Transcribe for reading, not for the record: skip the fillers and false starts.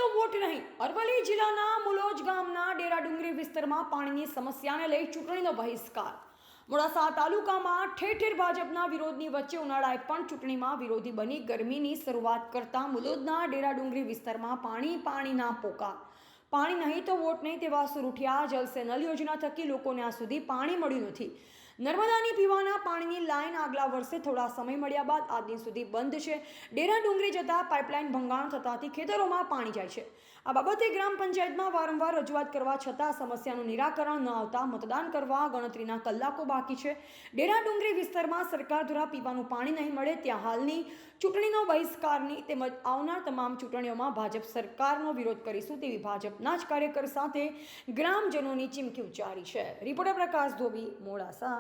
તો વોટ નહીં. અરવલ્લી જિલ્લાના મુલોજ ગામના ડેરા ડુંગરી વિસ્તારમાં પાણીની સમસ્યાને લઈ ચૂંટણીનો બહિષ્કાર. મોડાસા તાલુકામાં ઠેર ઠેર ભાજપના વિરોધની વચ્ચે ઉનાળાએ પણ ચૂંટણીમાં વિરોધી બની ગરમીની શરૂઆત કરતા મુલોજના ડેરા ડુંગરી વિસ્તારમાં પાણીના પોકાર. પાણી નહીં તો વોટ નહીં તેવા સૂર ઉઠ્યા. જલ સે નલ યોજના થકી લોકોને આ સુધી પાણી મળ્યું નથી. નર્મદાની પીવાના પાણીની લાઈન આગલા વર્ષે થોડા સમય મળ્યા બાદ આજ દિન સુધી બંધ છે. ડેરા ડુંગરી જતા પાઇપલાઇન ભંગાણ થતાથી ખેતરોમાં પાણી જાય છે. આ બાબતે ગ્રામ પંચાયતમાં વારંવાર રજૂઆત કરવા છતાં સમસ્યાનું નિરાકરણ ન આવતા મતદાન કરવા ગણતરીના કલાકો બાકી છે. ડેરા ડુંગરી વિસ્તારમાં સરકાર દ્વારા પીવાનું પાણી નહીં મળે ત્યાં હાલની ચૂંટણીનો બહિષ્કારની તેમજ આવનાર તમામ ચૂંટણીઓમાં ભાજપ સરકારનો વિરોધ કરીશું તેવી ભાજપના જ કાર્યકર સાથે ગ્રામજનોની ચીમકી ઉચ્ચારી છે. રિપોર્ટર પ્રકાશ ધોબી, મોડાસા.